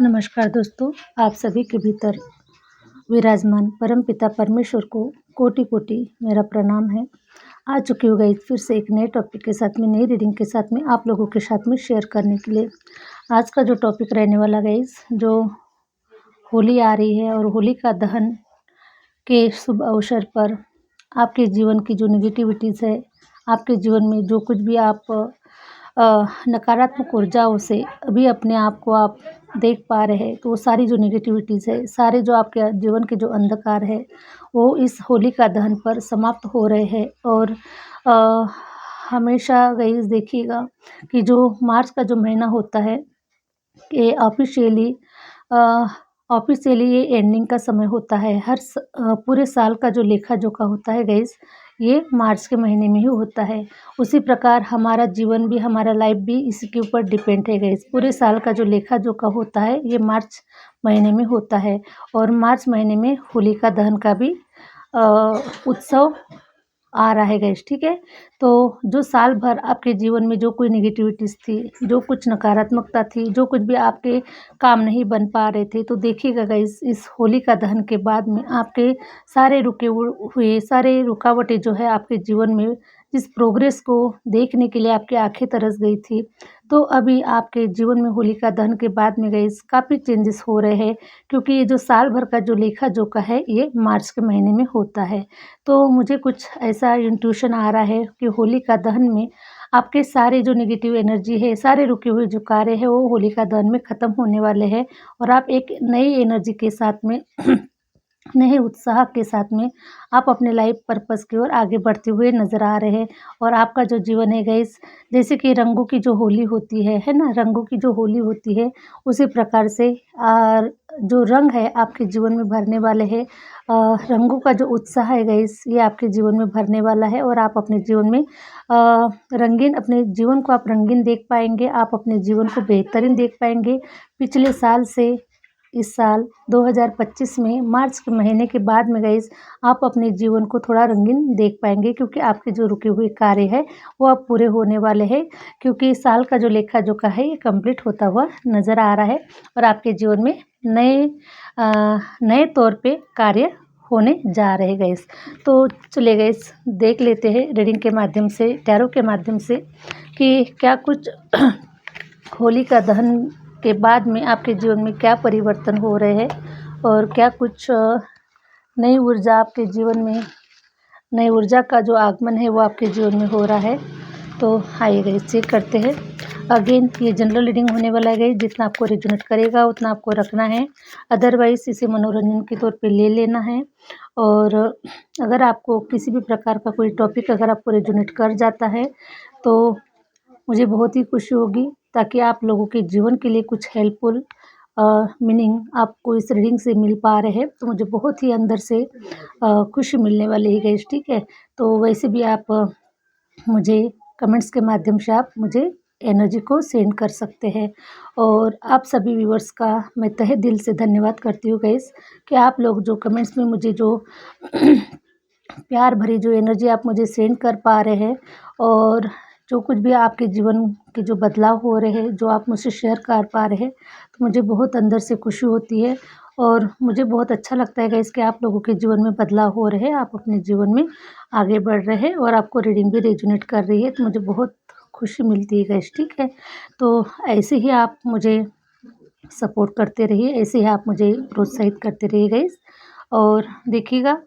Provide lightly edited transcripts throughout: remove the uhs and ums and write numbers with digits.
नमस्कार दोस्तों, आप सभी के भीतर विराजमान परमपिता परमेश्वर को कोटि-कोटि मेरा प्रणाम है। आ चुकी हूँ गाइस फिर से एक नए टॉपिक के साथ में, नई रीडिंग के साथ में आप लोगों के साथ में शेयर करने के लिए। आज का जो टॉपिक रहने वाला गाइस, जो होली आ रही है और होलिका दहन के शुभ अवसर पर आपके जीवन की जो नेगेटिविटीज़ है, आपके जीवन में जो कुछ भी आप नकारात्मक ऊर्जाओं से अभी अपने आप को आप देख पा रहे हैं, तो वो सारी जो नेगेटिविटीज़ है, सारे जो आपके जीवन के जो अंधकार है, वो इस होलिका दहन पर समाप्त हो रहे हैं। और अ, हमेशा गाइस देखिएगा कि जो मार्च का जो महीना होता है, कि ऑफ़िशियली ये एंडिंग का समय होता है। पूरे साल का जो लेखा-जोखा होता है गाइस, ये मार्च के महीने में ही होता है। उसी प्रकार हमारा जीवन भी, हमारा लाइफ़ भी इसी के ऊपर डिपेंड है गाइस। पूरे साल का जो लेखा-जोखा होता है, ये मार्च महीने में होता है। और मार्च महीने में होलिका दहन का भी उत्सव आ रहा है गाइस, ठीक है। तो जो साल भर आपके जीवन में जो कोई नेगेटिविटीज़ थी, जो कुछ नकारात्मकता थी, जो कुछ भी आपके काम नहीं बन पा रहे थे, तो देखिएगा गाइस, इस होलिका दहन के बाद में आपके सारे रुके हुए सारे रुकावटें जो है आपके जीवन में, जिस प्रोग्रेस को देखने के लिए आपकी आंखें तरस गई थी, तो अभी आपके जीवन में होलिका दहन के बाद में गाइस काफ़ी चेंजेस हो रहे हैं। क्योंकि ये जो साल भर का जो लेखा-जोखा है, ये मार्च के महीने में होता है। तो मुझे कुछ ऐसा इंट्यूशन आ रहा है कि होलिका दहन में आपके सारे जो नेगेटिव एनर्जी है, सारे रुके हुए जो कार्य है, वो होलिका दहन में ख़त्म होने वाले हैं। और आप एक नई एनर्जी के साथ में नए उत्साह के साथ में आप अपने लाइफ पर्पस की ओर आगे बढ़ते हुए नज़र आ रहे हैं। और आपका जो जीवन है गाइस, जैसे कि रंगों की जो होली होती है ना? रंगों की जो होली होती है, उसी प्रकार से जो रंग है आपके जीवन में भरने वाले हैं। रंगों का जो उत्साह है गाइस, ये आपके जीवन में भरने वाला है। और आप अपने जीवन में रंगीन, अपने जीवन को आप रंगीन देख पाएँगे, आप अपने जीवन को बेहतरीन देख पाएँगे। पिछले साल से इस साल 2025 में मार्च के महीने के बाद में गाइस, आप अपने जीवन को थोड़ा रंगीन देख पाएँगे। क्योंकि आपके जो रुके हुए कार्य है, वो अब पूरे होने वाले हैं। क्योंकि इस साल का जो लेखा-जोखा है, ये कंप्लीट होता हुआ नज़र आ रहा है। और आपके जीवन में नए तौर पे कार्य होने जा रहे गाइस। तो चलिए गाइस, देख लेते हैं रीडिंग के माध्यम से, टैरो के माध्यम से, कि क्या कुछ होलिका दहन के बाद में आपके जीवन में क्या परिवर्तन हो रहे हैं। और क्या कुछ नई ऊर्जा आपके जीवन में, नई ऊर्जा का जो आगमन है, वो आपके जीवन में हो रहा है। तो आइए गाइस, चेक करते हैं। अगेन ये जनरल रीडिंग होने वाला है गाइस, जितना आपको रेजोनेट करेगा उतना आपको रखना है, अदरवाइज़ इसे मनोरंजन के तौर पे ले लेना है। और अगर आपको किसी भी प्रकार का कोई टॉपिक अगर आपको रेजोनेट कर जाता है, तो मुझे बहुत ही खुशी होगी, ताकि आप लोगों के जीवन के लिए कुछ हेल्पफुल मीनिंग आपको इस रीडिंग से मिल पा रहे हैं, तो मुझे बहुत ही अंदर से खुशी मिलने वाली है गाइस, ठीक है। तो वैसे भी आप मुझे कमेंट्स के माध्यम से आप मुझे एनर्जी को सेंड कर सकते हैं। और आप सभी व्यूअर्स का मैं तहे दिल से धन्यवाद करती हूँ गाइस, कि आप लोग जो कमेंट्स में मुझे जो प्यार भरी जो एनर्जी आप मुझे सेंड कर पा रहे हैं, और जो कुछ भी आपके जीवन के जो बदलाव हो रहे हैं, जो आप मुझसे शेयर कर पा रहे हैं, तो मुझे बहुत अंदर से खुशी होती है। और मुझे बहुत अच्छा लगता है गाइस, कि आप लोगों के जीवन में बदलाव हो रहे हैं, आप अपने जीवन में आगे बढ़ रहे हैं, और आपको रीडिंग भी रेजोनेट कर रही है, तो मुझे बहुत खुशी मिलती है गाइस, ठीक है। तो ऐसे ही आप मुझे सपोर्ट करते रहिए, ऐसे ही आप मुझे प्रोत्साहित करते रहिए गाइस। और देखिएगा,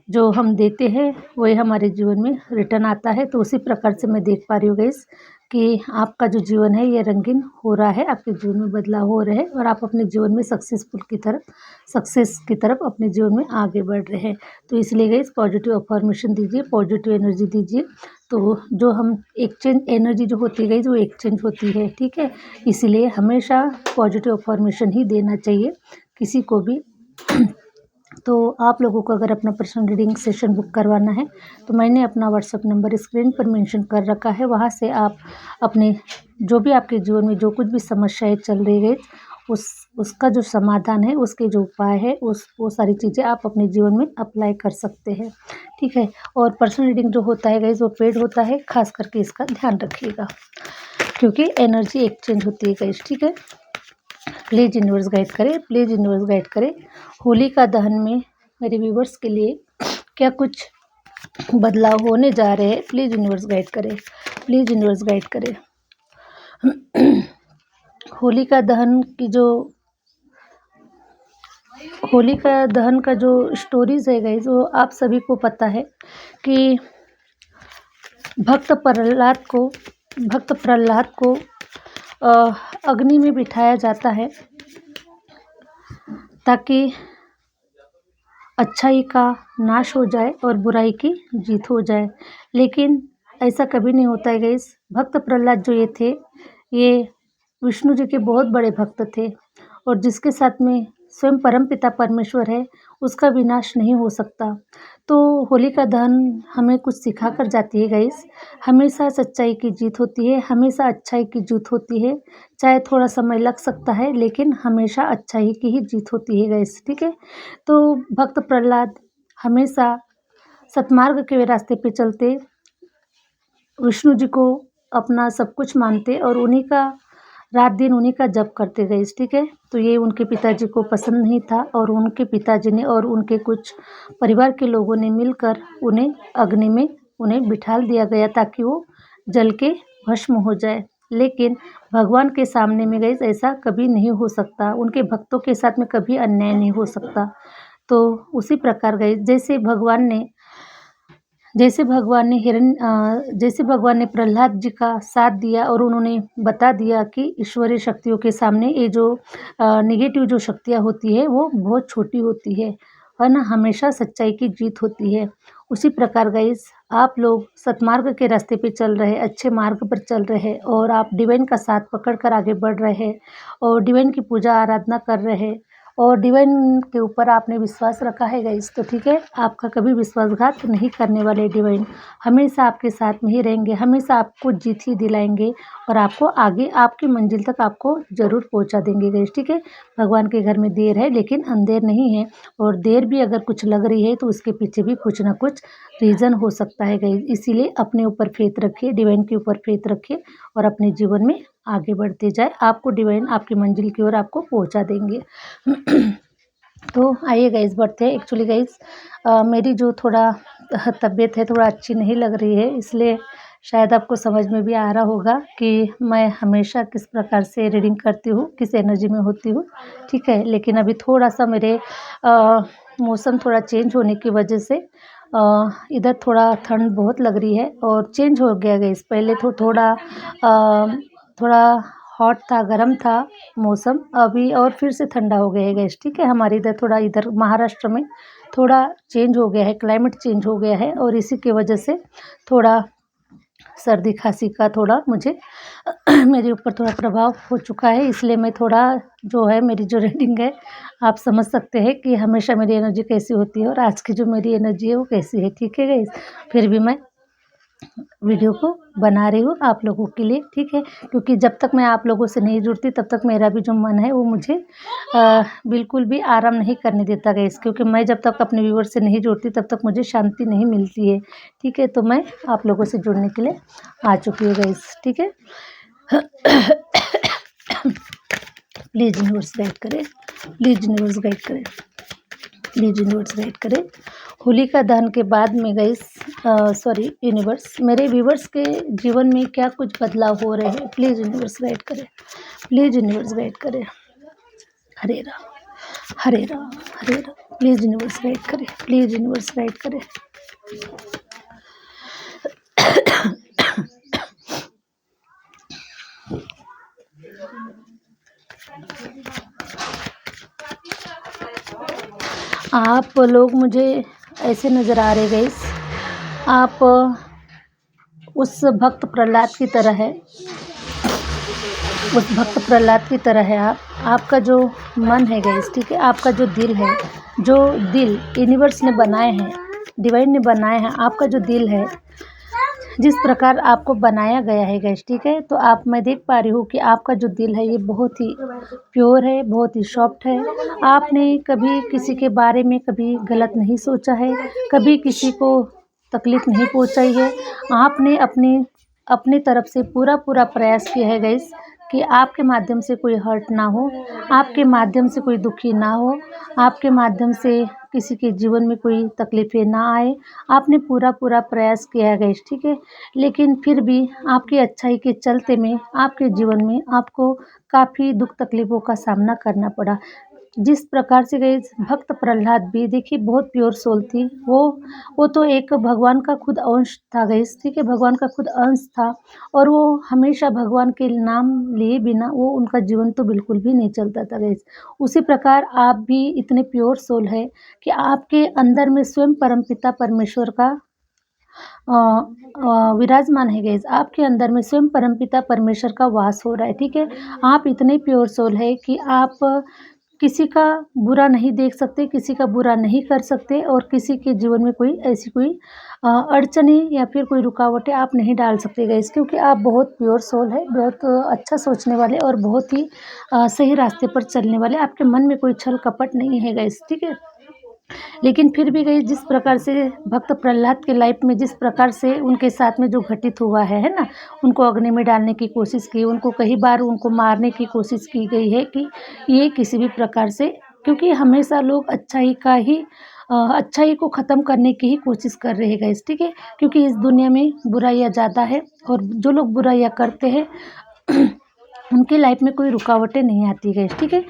जो हम देते हैं वही हमारे जीवन में रिटर्न आता है। तो उसी प्रकार से मैं देख पा रही हूँ गाइस, कि आपका जो जीवन है, ये रंगीन हो रहा है, आपके जीवन में बदलाव हो रहे हैं, और आप अपने जीवन में सक्सेस की तरफ अपने जीवन में आगे बढ़ रहे हैं। तो इसलिए गाइस, पॉजिटिव अफर्मेशन दीजिए, पॉजिटिव एनर्जी दीजिए। तो जो हम एक्सचेंज एनर्जी जो होती है गाइस, वो एक्सचेंज होती है, ठीक है। इसीलिए हमेशा पॉजिटिव अफर्मेशन ही देना चाहिए किसी को भी। तो आप लोगों को अगर अपना पर्सनल रीडिंग सेशन बुक करवाना है, तो मैंने अपना व्हाट्सएप नंबर स्क्रीन पर मेंशन कर रखा है। वहाँ से आप अपने जो भी आपके जीवन में जो कुछ भी समस्याएं चल रही है, उसका जो समाधान है, उसके जो उपाय है, वो सारी चीज़ें आप अपने जीवन में अप्लाई कर सकते हैं, ठीक है। और पर्सनल रीडिंग जो होता है गाइस, वो पेड होता है, खास करके इसका ध्यान रखिएगा, क्योंकि एनर्जी एक्सचेंज होती है गाइस, ठीक है। प्लीज़ यूनिवर्स गाइड करे, प्लीज़ यूनिवर्स गाइड करे। होलिका दहन में मेरे व्यूवर्स के लिए क्या कुछ बदलाव होने जा रहे हैं, प्लीज़ यूनिवर्स गाइड करे, प्लीज़ यूनिवर्स गाइड करे। होलिका दहन की जो होलिका दहन का जो स्टोरीज है गाइस, वो आप सभी को पता है कि भक्त प्रहलाद को अग्नि में बिठाया जाता है ताकि अच्छाई का नाश हो जाए और बुराई की जीत हो जाए। लेकिन ऐसा कभी नहीं होता है गाइस। भक्त प्रहलाद जो ये थे, ये विष्णु जी के बहुत बड़े भक्त थे और जिसके साथ में स्वयं परमपिता परमेश्वर है, उसका विनाश नहीं हो सकता। तो होलिका दहन हमें कुछ सिखा कर जाती है गाइस। हमेशा सच्चाई की जीत होती है, हमेशा अच्छाई की जीत होती है। चाहे थोड़ा समय लग सकता है, लेकिन हमेशा अच्छाई की ही जीत होती है गाइस, ठीक है। तो भक्त प्रहलाद हमेशा सतमार्ग के रास्ते पे चलते, विष्णु जी को अपना सब कुछ मानते और उन्हीं का रात दिन उन्हीं का जप करते गए, ठीक है। तो ये उनके पिताजी को पसंद नहीं था और उनके पिताजी ने और उनके कुछ परिवार के लोगों ने मिलकर उन्हें अग्नि में उन्हें बिठाल दिया गया ताकि वो जल के भस्म हो जाए। लेकिन भगवान के सामने में गई ऐसा कभी नहीं हो सकता, उनके भक्तों के साथ में कभी अन्याय नहीं हो सकता। तो उसी प्रकार गई जैसे भगवान ने प्रहलाद जी का साथ दिया और उन्होंने बता दिया कि ईश्वरीय शक्तियों के सामने ये जो नेगेटिव जो शक्तियाँ होती है वो बहुत छोटी होती है ना, हमेशा सच्चाई की जीत होती है। उसी प्रकार गाइस, आप लोग सतमार्ग के रास्ते पे चल रहे, अच्छे मार्ग पर चल रहे और आप डिवाइन का साथ पकड़ कर आगे बढ़ रहे और डिवाइन की पूजा आराधना कर रहे और डिवाइन के ऊपर आपने विश्वास रखा है गाइस, तो ठीक है, आपका कभी विश्वासघात नहीं करने वाले डिवाइन हमेशा आपके साथ में ही रहेंगे, हमेशा आपको जीत ही दिलाएंगे और आपको आगे आपकी मंजिल तक आपको ज़रूर पहुंचा देंगे गाइस, ठीक है। भगवान के घर में देर है लेकिन अंधेर नहीं है, और देर भी अगर कुछ लग रही है तो उसके पीछे भी कुछ ना कुछ रीज़न हो सकता है गाइस। इसीलिए अपने ऊपर फेथ रखिए, डिवाइन के ऊपर फेथ रखिए और अपने जीवन में आगे बढ़ते जाए, आपको डिवाइन आपकी मंजिल की ओर आपको पहुंचा देंगे। तो आइए गाइस बढ़ते हैं। एक्चुअली गाइस मेरी जो थोड़ा तबीयत है थोड़ा अच्छी नहीं लग रही है, इसलिए शायद आपको समझ में भी आ रहा होगा कि मैं हमेशा किस प्रकार से रीडिंग करती हूँ, किस एनर्जी में होती हूँ, ठीक है। लेकिन अभी थोड़ा सा मेरे मौसम थोड़ा चेंज होने की वजह से इधर थोड़ा ठंड बहुत लग रही है और चेंज हो गया गाइस। पहले तो थोड़ा हॉट था, गर्म था मौसम, अभी और फिर से ठंडा हो गया है गैस, ठीक है। हमारे इधर महाराष्ट्र में थोड़ा चेंज हो गया है, क्लाइमेट चेंज हो गया है और इसी की वजह से थोड़ा सर्दी खांसी का थोड़ा मुझे मेरे ऊपर थोड़ा प्रभाव हो चुका है। इसलिए मैं थोड़ा जो है मेरी जो रीडिंग है आप समझ सकते हैं कि हमेशा मेरी एनर्जी कैसी होती है और आज की जो मेरी एनर्जी है वो कैसी है, ठीक है गाइस। फिर भी मैं वीडियो को बना रही हूँ आप लोगों के लिए, ठीक है। क्योंकि जब तक मैं आप लोगों से नहीं जुड़ती तब तक मेरा भी जो मन है वो मुझे बिल्कुल भी आराम नहीं करने देता गाइस, क्योंकि मैं जब तक अपने व्यूअर से नहीं जुड़ती तब तक मुझे शांति नहीं मिलती है, ठीक है। तो मैं आप लोगों से जुड़ने के लिए आ चुकी हूँ गाइस, ठीक है। प्लीज़ यूनिवर्स गाइड करें, प्लीज़ यूनिवर्स गाइड करें, प्लीज़ यूनिवर्स गाइड करें। होलिका दहन के बाद में गाइस यूनिवर्स मेरे व्यूवर्स के जीवन में क्या कुछ बदलाव हो रहे हैं, प्लीज़ यूनिवर्स गाइड करें, प्लीज़ यूनिवर्स गाइड करें। हरे राम हरे राम हरे राम, प्लीज़ यूनिवर्स गाइड करें, प्लीज़ यूनिवर्स गाइड करें। आप लोग मुझे ऐसे नज़र आ रहे गाइस, आप उस भक्त प्रहलाद की तरह है, उस भक्त प्रहलाद की तरह है आपका जो मन है गाइस, ठीक है, आपका जो दिल है, जो दिल यूनिवर्स ने बनाए हैं, डिवाइन ने बनाए हैं, आपका जो दिल है जिस प्रकार आपको बनाया गया है गाइस, ठीक है। तो मैं देख पा रही हूँ कि आपका जो दिल है ये बहुत ही प्योर है, बहुत ही सॉफ्ट है। आपने कभी किसी के बारे में कभी गलत नहीं सोचा है, कभी किसी को तकलीफ नहीं पहुँचाई है। आपने अपनी तरफ से पूरा प्रयास किया है गाइस कि आपके माध्यम से कोई हर्ट ना हो, आपके माध्यम से कोई दुखी ना हो, आपके माध्यम से किसी के जीवन में कोई तकलीफ़ें ना आए। आपने पूरा प्रयास किया है गाइस, ठीक है? लेकिन फिर भी आपकी अच्छाई के चलते में आपके जीवन में आपको काफ़ी दुःख तकलीफ़ों का सामना करना पड़ा। जिस प्रकार से गाइस भक्त प्रहलाद भी देखिए बहुत प्योर सोल थी। वो तो एक भगवान का खुद अंश था गाइस, ठीक है? भगवान का खुद अंश था और वो हमेशा भगवान के नाम लिए बिना वो उनका जीवन तो बिल्कुल भी नहीं चलता था गाइस। उसी प्रकार आप भी इतने प्योर सोल है कि आपके अंदर में स्वयं परमपिता परमेश्वर का विराजमान है गाइस। आपके अंदर में स्वयं परमपिता परमेश्वर का वास हो रहा है, ठीक है? आप इतने प्योर सोल है कि आप किसी का बुरा नहीं देख सकते, किसी का बुरा नहीं कर सकते और किसी के जीवन में कोई ऐसी कोई अड़चनें या फिर कोई रुकावटें आप नहीं डाल सकते गाइस, क्योंकि आप बहुत प्योर सोल है, बहुत अच्छा सोचने वाले और बहुत ही सही रास्ते पर चलने वाले। आपके मन में कोई छल कपट नहीं है गाइस, ठीक है? लेकिन फिर भी गाइस जिस प्रकार से भक्त प्रहलाद के लाइफ में जिस प्रकार से उनके साथ में जो घटित हुआ है ना? उनको अग्नि में डालने की कोशिश की, उनको कई बार उनको मारने की कोशिश की गई है कि ये किसी भी प्रकार से, क्योंकि हमेशा लोग अच्छाई को ख़त्म करने की ही कोशिश कर रहे हैं गाइस, ठीक है? क्योंकि इस दुनिया में बुराइयाँ ज़्यादा है और जो लोग बुराइयाँ करते हैं उनके लाइफ में कोई रुकावटें नहीं आती गाइस, ठीक है?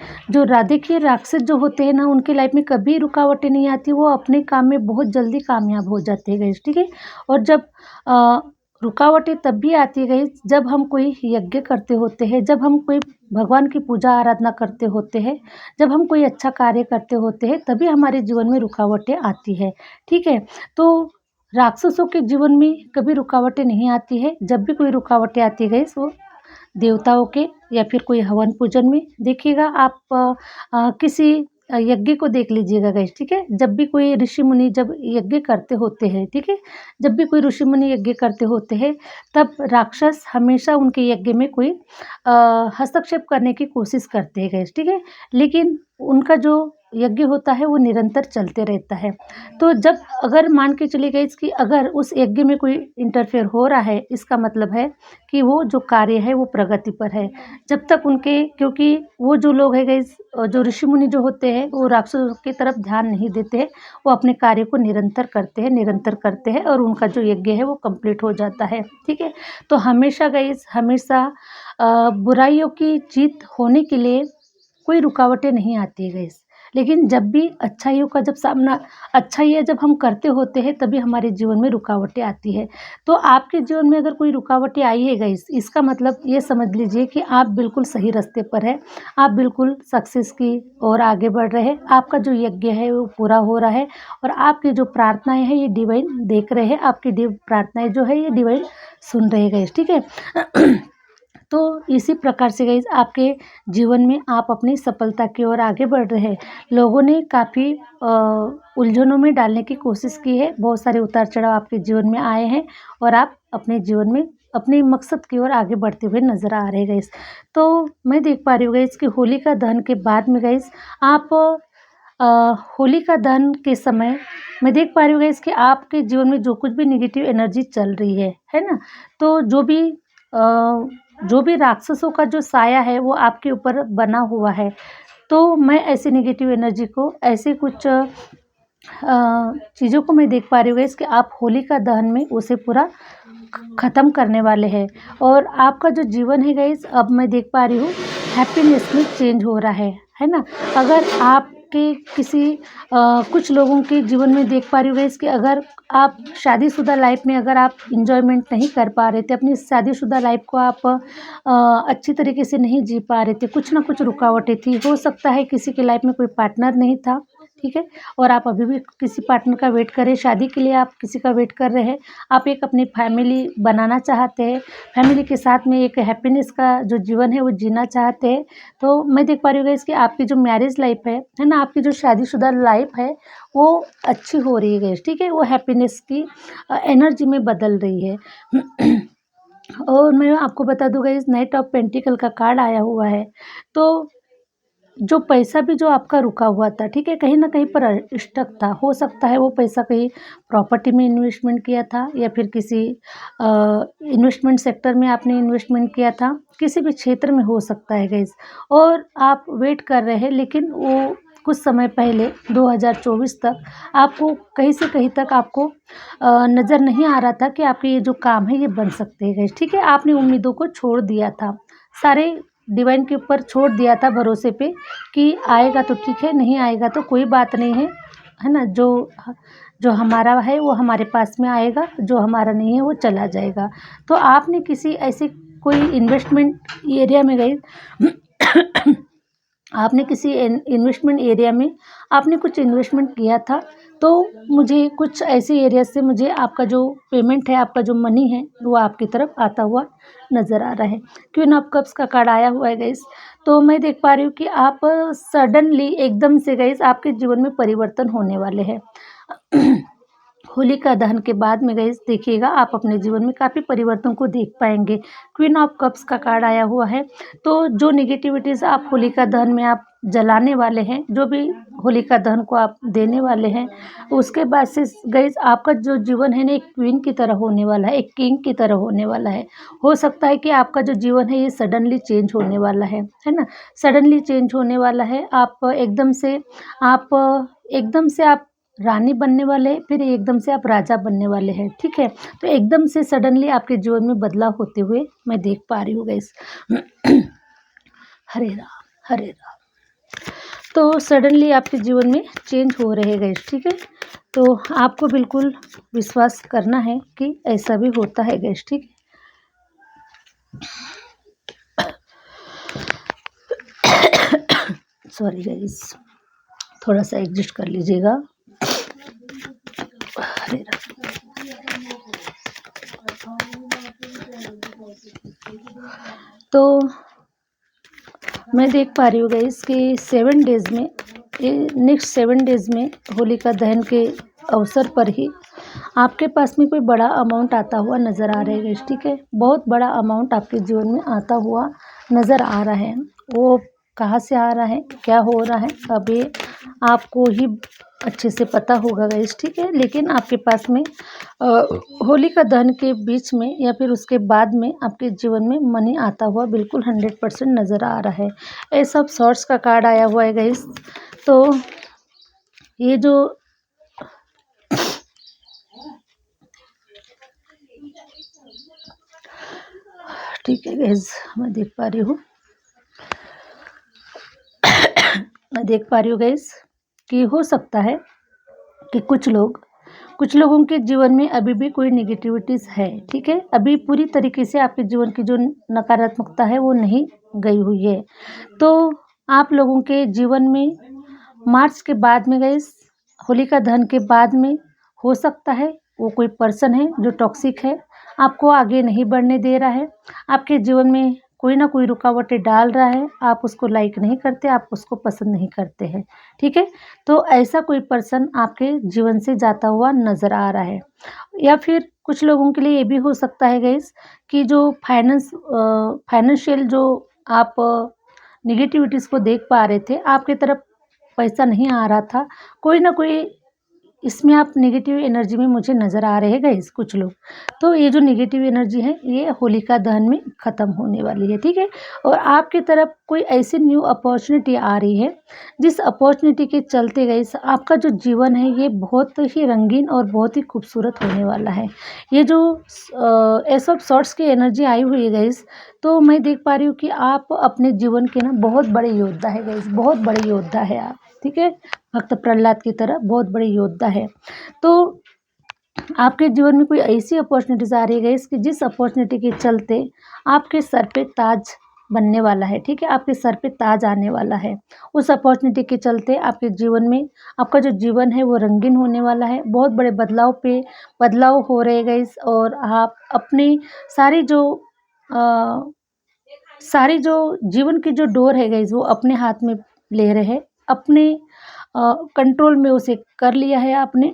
देखिए राक्षस जो होते हैं ना उनके लाइफ में कभी रुकावटें नहीं आती, वो अपने काम में बहुत जल्दी कामयाब हो जाते हैं गाइस, ठीक है? और जब अ, रुकावटें तब भी आती है गाइस जब हम कोई यज्ञ करते होते हैं, जब हम कोई भगवान की पूजा आराधना करते होते हैं, जब हम कोई अच्छा कार्य करते होते हैं, तभी हमारे जीवन में रुकावटें आती है, ठीक है? तो राक्षसों के जीवन में कभी रुकावटें नहीं आती है। जब भी कोई रुकावटें आती है गाइस वो देवताओं के या फिर कोई हवन पूजन में देखिएगा आप किसी यज्ञ को देख लीजिएगा गाइस, ठीक है? जब भी कोई ऋषि मुनि जब यज्ञ करते होते हैं, ठीक है? जब भी कोई ऋषि मुनि यज्ञ करते होते हैं तब राक्षस हमेशा उनके यज्ञ में कोई हस्तक्षेप करने की कोशिश करते हैं गाइस, ठीक है? लेकिन उनका जो यज्ञ होता है वो निरंतर चलते रहता है। तो जब अगर मान के चलिए गाइस कि अगर उस यज्ञ में कोई इंटरफेयर हो रहा है, इसका मतलब है कि वो जो कार्य है वो प्रगति पर है। जब तक उनके, क्योंकि वो जो लोग हैं गाइस जो ऋषि मुनि जो होते हैं वो राक्षसों की तरफ ध्यान नहीं देते हैं, वो अपने कार्य को निरंतर करते हैं और उनका जो यज्ञ है वो कंप्लीट हो जाता है, ठीक है? तो हमेशा गाइस हमेशा बुराइयों की जीत होने के लिए कोई रुकावटें नहीं आती है गाइस। लेकिन जब भी अच्छाइयाँ जब हम करते होते हैं तभी हमारे जीवन में रुकावटें आती है। तो आपके जीवन में अगर कोई रुकावटें आई है गाइस, इसका मतलब ये समझ लीजिए कि आप बिल्कुल सही रास्ते पर हैं। आप बिल्कुल सक्सेस की ओर आगे बढ़ रहे हैं। आपका जो यज्ञ है वो पूरा हो रहा है और आपकी जो प्रार्थनाएँ हैं ये डिवाइन देख रहे हैं। आपकी प्रार्थनाएँ जो है ये डिवाइन सुन रहे हैं गाइस, ठीक है? तो इसी प्रकार से गाइस आपके जीवन में आप अपनी सफलता की ओर आगे बढ़ रहे हैं। लोगों ने काफ़ी उलझनों में डालने की कोशिश की है, बहुत सारे उतार-चढ़ाव आपके जीवन में आए हैं और आप अपने जीवन में अपने मकसद की ओर आगे बढ़ते हुए नज़र आ रहे हैं गाइस। तो मैं देख पा रही हूँ गाइस कि होलिका दहन के बाद में गाइस आप अ, होलिका दहन के समय मैं देख पा रही हूँ गाइस कि आपके जीवन में जो कुछ भी नेगेटिव एनर्जी चल रही है ना? तो जो भी राक्षसों का जो साया है वो आपके ऊपर बना हुआ है। तो मैं ऐसी नेगेटिव एनर्जी को ऐसे कुछ चीज़ों को मैं देख पा रही हूँ गाइस कि आप होलिका दहन में उसे पूरा ख़त्म करने वाले हैं और आपका जो जीवन है गाइस अब मैं देख पा रही हूँ हैप्पीनेस में चेंज हो रहा है ना? अगर आपके कुछ लोगों के जीवन में देख पा रही हूँ गाइस कि अगर आप शादीशुदा लाइफ में अगर आप एंजॉयमेंट नहीं कर पा रहे थे, अपनी शादीशुदा लाइफ को आप अच्छी तरीके से नहीं जी पा रहे थे, कुछ ना कुछ रुकावटें थी। हो सकता है किसी की लाइफ में कोई पार्टनर नहीं था, ठीक है? और आप अभी भी किसी पार्टनर का वेट कर रहे हैं, शादी के लिए आप किसी का वेट कर रहे हैं। आप एक अपनी फैमिली बनाना चाहते हैं, फैमिली के साथ में एक हैप्पीनेस का जो जीवन है वो जीना चाहते हैं। तो मैं देख पा रही हूँ गाइस कि आपकी जो मैरिज लाइफ है ना? आपकी जो शादीशुदा लाइफ है वो अच्छी हो रही है गाइस, ठीक है? वो हैप्पीनेस की एनर्जी में बदल रही है। और मैं आपको बता दूँ गाइस नाइट ऑफ पेंटिकल का कार्ड आया हुआ है। तो जो पैसा भी जो आपका रुका हुआ था, ठीक है, कहीं न कहीं पर स्टक था। हो सकता है वो पैसा कहीं प्रॉपर्टी में इन्वेस्टमेंट किया था या फिर किसी इन्वेस्टमेंट सेक्टर में आपने इन्वेस्टमेंट किया था, किसी भी क्षेत्र में हो सकता है गाइज़। और आप वेट कर रहे हैं, लेकिन वो कुछ समय पहले 2024 तक आपको कहीं से कहीं तक आपको नज़र नहीं आ रहा था कि आपके ये जो काम है ये बन सकते हैं गाइज़, ठीक है। आपने उम्मीदों को छोड़ दिया था, सारे डिवाइन के ऊपर छोड़ दिया था भरोसे पे कि आएगा तो ठीक है, नहीं आएगा तो कोई बात नहीं है ना? जो हमारा है वो हमारे पास में आएगा, जो हमारा नहीं है वो चला जाएगा। तो आपने किसी ऐसे कोई इन्वेस्टमेंट एरिया में गए आपने किसी इन्वेस्टमेंट एरिया में आपने कुछ इन्वेस्टमेंट किया था, तो मुझे कुछ ऐसे एरिया से मुझे आपका जो पेमेंट है, आपका जो मनी है, वो आपकी तरफ आता हुआ नज़र आ रहा है। क्वीन ऑफ कप्स का कार्ड आया हुआ है गाइस। तो मैं देख पा रही हूँ कि आप सडनली एकदम से गाइस आपके जीवन में परिवर्तन होने वाले हैं। होलिका दहन के बाद में गाइस देखिएगा आप अपने जीवन में काफ़ी परिवर्तन को देख पाएंगे। क्वीन ऑफ कप्स का कार्ड आया हुआ है। तो जो नेगेटिविटीज़ आप होलिका दहन में आप जलाने वाले हैं, जो भी होलिका दहन को आप देने वाले हैं, उसके बाद से गाइस आपका जो जीवन है ना एक क्वीन की तरह होने वाला है, एक किंग की तरह होने वाला है। हो सकता है कि आपका जो जीवन है ये सडनली चेंज होने वाला है ना? सडनली चेंज होने वाला है। आप रानी बनने वाले हैं, फिर एकदम से आप राजा बनने वाले हैं, ठीक है? तो एकदम से सडनली आपके जीवन में बदलाव होते हुए मैं देख पा रही हूँ गाइस। हरे राम, हरे राम। तो सडनली आपके जीवन में चेंज हो रहे गाइस, ठीक है? तो आपको बिल्कुल विश्वास करना है कि ऐसा भी होता है गाइस, ठीक है? सॉरी गाइस, थोड़ा सा एडजस्ट कर लीजिएगा। हरे राम। तो मैं देख पा रही हूँ गाइस कि 7 डेज़ में नेक्स्ट 7 डेज़ में होलिका दहन के अवसर पर ही आपके पास में कोई बड़ा अमाउंट आता हुआ नज़र आ रहा है गाइस, ठीक है? बहुत बड़ा अमाउंट आपके जीवन में आता हुआ नज़र आ रहा है। वो कहाँ से आ रहा है, क्या हो रहा है, अब ये आपको ही अच्छे से पता होगा गाइस, ठीक है? लेकिन आपके पास में होलिका दहन के बीच में या फिर उसके बाद में आपके जीवन में मनी आता हुआ बिल्कुल 100% नज़र आ रहा है। एस ऑफ सॉर्ड्स का कार्ड आया हुआ है गाइस। तो ये जो ठीक है गाइस, मैं देख पा रही हूँ गाइस कि हो सकता है कि कुछ लोगों के जीवन में अभी भी कोई नेगेटिविटीज़ है, ठीक है? अभी पूरी तरीके से आपके जीवन की जो नकारात्मकता है वो नहीं गई हुई है। तो आप लोगों के जीवन में मार्च के बाद में गाइस, होलिका दहन के बाद में हो सकता है वो कोई पर्सन है जो टॉक्सिक है, आपको आगे नहीं बढ़ने दे रहा है, आपके जीवन में कोई ना कोई रुकावटें डाल रहा है, आप उसको लाइक नहीं करते, आप उसको पसंद नहीं करते हैं, ठीक है? तो ऐसा कोई पर्सन आपके जीवन से जाता हुआ नज़र आ रहा है। या फिर कुछ लोगों के लिए ये भी हो सकता है गाइस कि जो फाइनेंशियल जो आप नेगेटिविटीज़ को देख पा रहे थे, आपकी तरफ पैसा नहीं आ रहा था, कोई ना कोई इसमें आप नेगेटिव एनर्जी में मुझे नज़र आ रहे हैं गाइस कुछ लोग। तो ये जो नेगेटिव एनर्जी है ये होलिका दहन में ख़त्म होने वाली है, ठीक है? और आपकी तरफ कोई ऐसी न्यू अपॉर्चुनिटी आ रही है, जिस अपॉर्चुनिटी के चलते गाइस आपका जो जीवन है ये बहुत ही रंगीन और बहुत ही खूबसूरत होने वाला है। ये जो एस ऑफ सॉर्ड्स की एनर्जी आई हुई है गाइस, तो मैं देख पा रही हूँ कि आप अपने जीवन के ना बहुत बड़े योद्धा है गाइस, बहुत बड़े योद्धा है आप, ठीक है? भक्त प्रहलाद की तरह बहुत बड़े योद्धा है। तो आपके जीवन में कोई ऐसी अपॉर्चुनिटीज़ आ रही है गाइस कि जिस अपॉर्चुनिटी के चलते आपके सर पे ताज बनने वाला है, ठीक है? आपके सर पे ताज आने वाला है। उस अपॉर्चुनिटी के चलते आपके जीवन में आपका जो जीवन है वो रंगीन होने वाला है। बहुत बड़े बदलाव हो रहे हैं गाइस। और आप अपनी सारी जो अ, सारी जो जीवन की जो डोर है गाइस वो अपने हाथ में ले रहे हैं, अपने कंट्रोल में उसे कर लिया है आपने।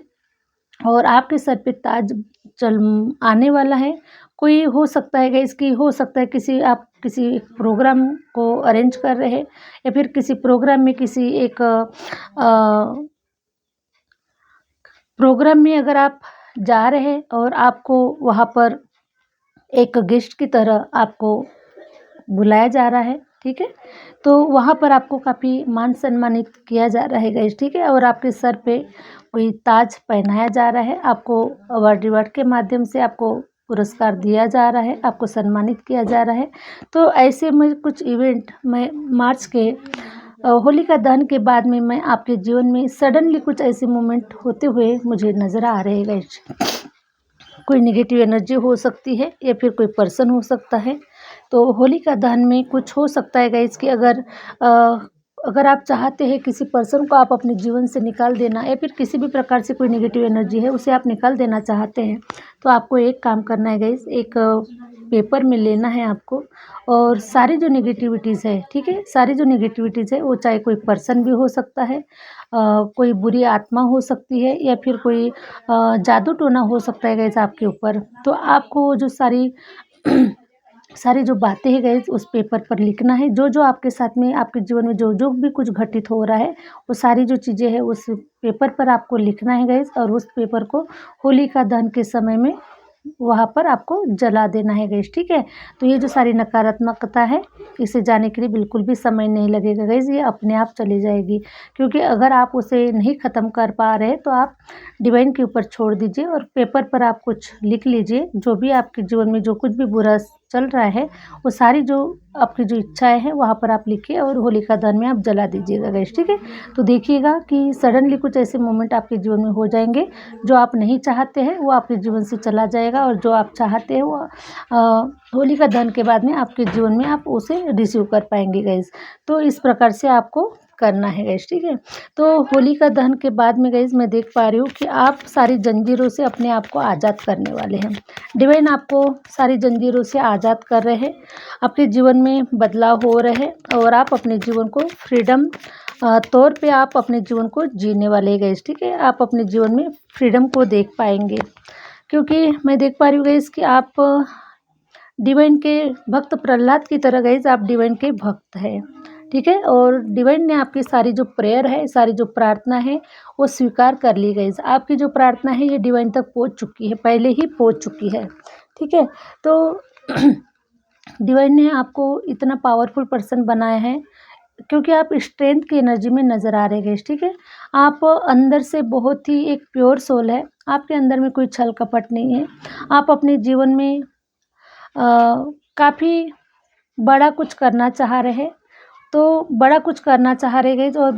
और आपके सर पे ताज चल आने वाला है। कोई हो सकता है गाइस कि हो सकता है आप किसी प्रोग्राम को अरेंज कर रहे हैं या फिर किसी प्रोग्राम में प्रोग्राम में अगर आप जा रहे हैं और आपको वहाँ पर एक गेस्ट की तरह आपको बुलाया जा रहा है, ठीक है। तो वहाँ पर आपको काफ़ी मान सम्मानित किया जा रहा है गाइस, ठीक है। और आपके सर पे कोई ताज पहनाया जा रहा है, आपको अवार्ड के माध्यम से आपको पुरस्कार दिया जा रहा है, आपको सम्मानित किया जा रहा है। तो ऐसे में कुछ इवेंट मैं मार्च के होलिका दहन के बाद में मैं आपके जीवन में सडनली कुछ ऐसे मोमेंट होते हुए मुझे नज़र आ रहे हैं गाइस। कोई नेगेटिव एनर्जी हो सकती है या फिर कोई पर्सन हो सकता है। तो होलिका दहन में कुछ हो सकता है गाइस कि अगर आप चाहते हैं किसी पर्सन को आप अपने जीवन से निकाल देना या फिर किसी भी प्रकार से कोई नेगेटिव एनर्जी है उसे आप निकाल देना चाहते हैं, तो आपको एक काम करना है गाइस, एक पेपर में लेना है आपको और सारी जो नेगेटिविटीज़ है, ठीक है, सारी जो नेगेटिविटीज़ है वो चाहे कोई पर्सन भी हो सकता है, कोई बुरी आत्मा हो सकती है या फिर कोई जादू टोना हो सकता है गाइस आपके ऊपर। तो आपको जो सारी सारी जो बातें हैं गाइस उस पेपर पर लिखना है। जो आपके साथ में आपके जीवन में जो भी कुछ घटित हो रहा है वो सारी जो चीज़ें हैं उस पेपर पर आपको लिखना है गाइस और उस पेपर को होलिका दहन के समय में वहाँ पर आपको जला देना है गाइस, ठीक है। तो ये जो सारी नकारात्मकता है इसे जाने के लिए बिल्कुल भी समय नहीं लगेगा गाइस, ये अपने आप चली जाएगी। क्योंकि अगर आप उसे नहीं ख़त्म कर पा रहे तो आप डिवाइन के ऊपर छोड़ दीजिए और पेपर पर आप कुछ लिख लीजिए, जो भी आपके जीवन में जो कुछ भी बुरा चल रहा है वो सारी जो आपकी जो इच्छाएं हैं वहाँ पर आप लिखिए और होलिका दहन में आप जला दीजिएगा गाइस, ठीक है। तो देखिएगा कि सडनली कुछ ऐसे मोमेंट आपके जीवन में हो जाएंगे, जो आप नहीं चाहते हैं वो आपके जीवन से चला जाएगा और जो आप चाहते हैं वो होलिका दहन के बाद में आपके जीवन में आप उसे रिसीव कर पाएंगे गाइस। तो इस प्रकार से आपको करना है गाइस, ठीक है। तो होलिका दहन के बाद में गाइस मैं देख पा रही हूँ कि आप सारी जंजीरों से अपने आप को आज़ाद करने वाले हैं। डिवाइन आपको सारी जंजीरों से आज़ाद कर रहे हैं, आपके जीवन में बदलाव हो रहे हैं और आप अपने जीवन को फ्रीडम तौर पे आप अपने जीवन को जीने वाले हैं गाइस, ठीक है। आप अपने जीवन में फ्रीडम को देख पाएंगे क्योंकि मैं देख पा रही हूँ गाइस कि आप डिवाइन के भक्त प्रहलाद की तरह गाइस आप डिवाइन के भक्त हैं, ठीक है। और डिवाइन ने आपकी सारी जो प्रेयर है, सारी जो प्रार्थना है वो स्वीकार कर ली गई। आपकी जो प्रार्थना है ये डिवाइन तक पहुंच चुकी है, पहले ही पहुंच चुकी है, ठीक है। तो डिवाइन ने आपको इतना पावरफुल पर्सन बनाया है क्योंकि आप स्ट्रेंथ की एनर्जी में नज़र आ रहे हैं, ठीक है। आप अंदर से बहुत ही एक प्योर सोल है, आपके अंदर में कोई छल कपट नहीं है। आप अपने जीवन में काफ़ी बड़ा कुछ करना चाह रहे हैं, तो बड़ा कुछ करना चाह रहे गाइस और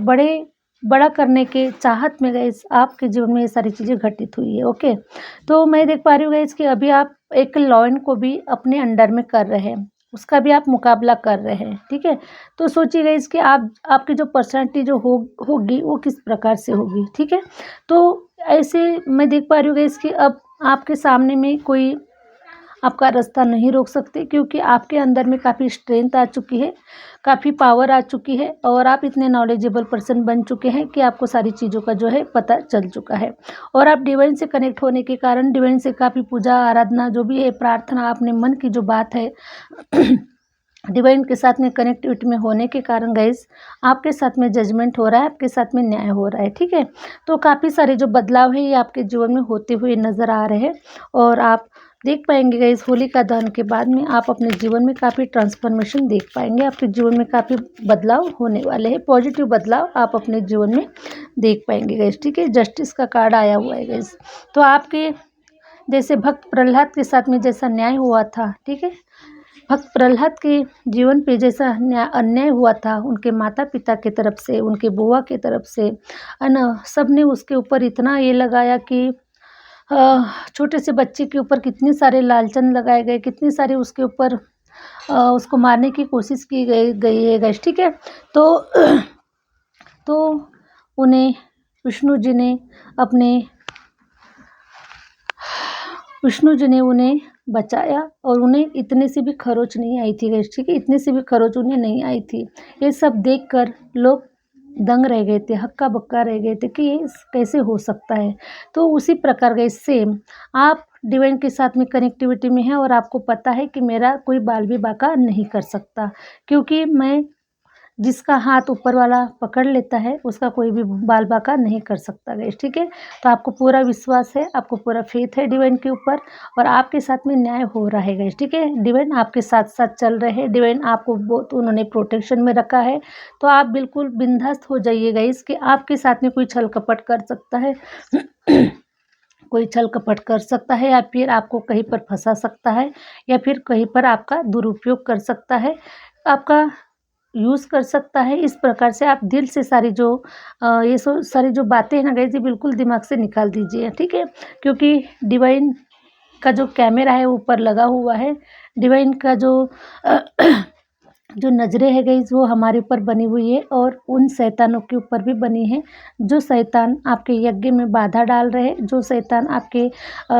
बड़ा करने के चाहत में गाइस आपके जीवन में ये सारी चीज़ें घटित हुई है, ओके। तो मैं देख पा रही हूँ गाइस कि अभी आप एक लॉयन को भी अपने अंडर में कर रहे हैं, उसका भी आप मुकाबला कर रहे हैं, ठीक है। तो सोचिए गाइस कि आपकी जो पर्सनैलिटी जो होगी वो किस प्रकार से होगी, ठीक है। तो ऐसे मैं देख पा रही हूँ गाइस कि अब आपके सामने में कोई आपका रास्ता नहीं रोक सकते क्योंकि आपके अंदर में काफ़ी स्ट्रेंथ आ चुकी है, काफ़ी पावर आ चुकी है और आप इतने नॉलेजेबल पर्सन बन चुके हैं कि आपको सारी चीज़ों का जो है पता चल चुका है। और आप डिवाइन से कनेक्ट होने के कारण डिवाइन से काफ़ी पूजा आराधना जो भी है, प्रार्थना, अपने मन की जो बात है डिवाइन के साथ में कनेक्टिविटी में होने के कारण गाइस आपके साथ में जजमेंट हो रहा है, आपके साथ में न्याय हो रहा है, ठीक है। तो काफ़ी सारे जो बदलाव है ये आपके जीवन में होते हुए नज़र आ रहे हैं और आप देख पाएंगे गाइस होलिका दहन के बाद में आप अपने जीवन में काफ़ी ट्रांसफॉर्मेशन देख पाएंगे, आपके जीवन में काफ़ी बदलाव होने वाले हैं, पॉजिटिव बदलाव आप अपने जीवन में देख पाएंगे गाइस, ठीक है। जस्टिस का कार्ड आया हुआ है गाइस। तो आपके जैसे भक्त प्रहलाद के साथ में जैसा न्याय हुआ था, ठीक है, भक्त प्रहलाद के जीवन पे जैसा अन्याय हुआ था उनके माता पिता की तरफ से, उनके बुआ की तरफ से, है ना, सब ने उसके ऊपर इतना ये लगाया कि छोटे से बच्चे के ऊपर कितने सारे लालचन लगाए गए, कितनी सारी उसके ऊपर उसको मारने की कोशिश की गई है गाइस, ठीक है। तो तो उन्हें विष्णु जी ने उन्हें बचाया और उन्हें इतने से भी खरोच नहीं आई थी गाइस, ठीक है, इतने से भी खरोच उन्हें नहीं आई थी। ये सब देखकर लोग दंग रह गए थे, हक्का बक्का रह गए थे कि ये कैसे हो सकता है। तो उसी प्रकार गाइस सेम आप डिवाइन के साथ में कनेक्टिविटी में हैं और आपको पता है कि मेरा कोई बाल भी बांका नहीं कर सकता, क्योंकि मैं जिसका हाथ ऊपर वाला पकड़ लेता है उसका कोई भी बाल बांका नहीं कर सकता गाइस, ठीक है। तो आपको पूरा विश्वास है, आपको पूरा फेथ है डिवाइन के ऊपर और आपके साथ में न्याय हो रहा है गाइस, ठीक है। डिवाइन आपके साथ साथ चल रहे हैं, डिवाइन आपको बहुत उन्होंने प्रोटेक्शन में रखा है। तो आप बिल्कुल बिंदास हो जाइए गाइस कि आपके साथ में कोई छल कपट कर सकता है कोई छल कपट कर सकता है या फिर आपको कहीं पर फंसा सकता है या फिर कहीं पर आपका दुरुपयोग कर सकता है, आपका यूज़ कर सकता है। इस प्रकार से आप दिल से सारी जो ये सारी जो बातें हैं ना गाइस, ये बिल्कुल दिमाग से निकाल दीजिए, ठीक है। क्योंकि डिवाइन का जो कैमरा है ऊपर लगा हुआ है, डिवाइन का जो जो नज़रें है गाइस वो हमारे ऊपर बनी हुई है और उन शैतानों के ऊपर भी बनी है, जो शैतान आपके यज्ञ में बाधा डाल रहे हैं, जो शैतान आपके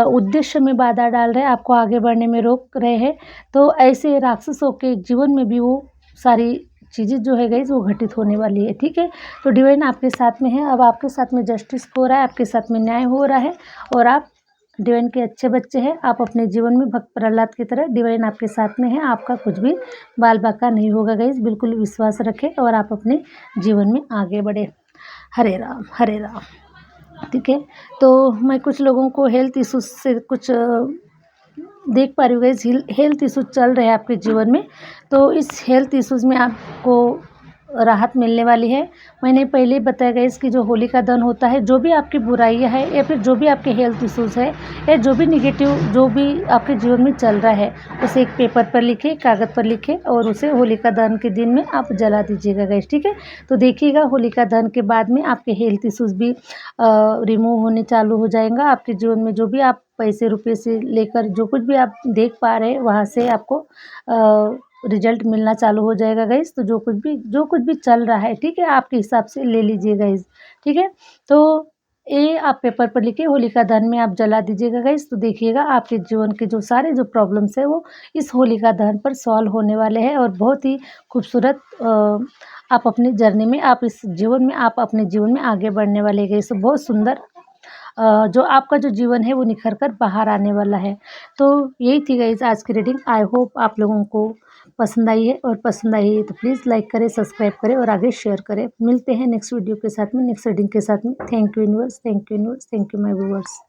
उद्देश्य में बाधा डाल रहे हैं, आपको आगे बढ़ने में रोक रहे हैं। तो ऐसे राक्षसों के जीवन में भी वो सारी चीज़ें जो है गाइस वो घटित होने वाली है, ठीक है। तो डिवाइन आपके साथ में है, अब आपके साथ में जस्टिस हो रहा है, आपके साथ में न्याय हो रहा है और आप डिवाइन के अच्छे बच्चे हैं। आप अपने जीवन में भक्त प्रहलाद की तरह डिवाइन आपके साथ में है, आपका कुछ भी बाल बांका नहीं होगा गाइस, बिल्कुल विश्वास रखें और आप अपने जीवन में आगे बढ़े। हरे राम हरे राम, ठीक है। तो मैं कुछ लोगों को हेल्थ इश्यूज से कुछ देख पा रही हूँ गाइस, हेल्थ इश्यूज चल रहे हैं आपके जीवन में, तो इस हेल्थ इश्यूज में आपको राहत मिलने वाली है। मैंने पहले ही बताया गाइस कि जो होलिका दहन होता है, जो भी आपकी बुराइयां है या फिर जो भी आपके हेल्थ इश्यूज है या जो भी निगेटिव जो भी आपके जीवन में चल रहा है, उसे एक पेपर पर लिखे, कागज़ पर लिखे और उसे होलिका दहन के दिन में आप जला दीजिएगा गाइस, ठीक है। तो देखिएगा होलिका दहन के बाद में आपके हेल्थ इश्यूज भी रिमूव होने चालू हो जाएगा। आपके जीवन में जो भी आप पैसे रुपये से लेकर जो कुछ भी आप देख पा रहे हैं वहाँ से आपको रिजल्ट मिलना चालू हो जाएगा गाइस। तो जो कुछ भी चल रहा है, ठीक है, आपके हिसाब से ले लीजिए गाइस, ठीक है। तो ये आप पेपर पर लिखे होलिका दहन में आप जला दीजिएगा गाइस। तो देखिएगा आपके जीवन के जो सारे जो प्रॉब्लम्स है वो इस होलिका दहन पर सॉल्व होने वाले हैं और बहुत ही खूबसूरत आप अपनी जर्नी में आप इस जीवन में आप अपने जीवन में आगे बढ़ने वाले गाइस। तो बहुत सुंदर जो आपका जो जीवन है वो निखर कर बाहर आने वाला है। तो यही थी गाइस आज की रीडिंग। आई होप आप लोगों को पसंद आई है और पसंद आई है तो प्लीज़ लाइक करें, सब्सक्राइब करें और आगे शेयर करें। मिलते हैं नेक्स्ट वीडियो के साथ में, नेक्स्ट रीडिंग के साथ में। Thank you universe, thank you universe, thank you my viewers.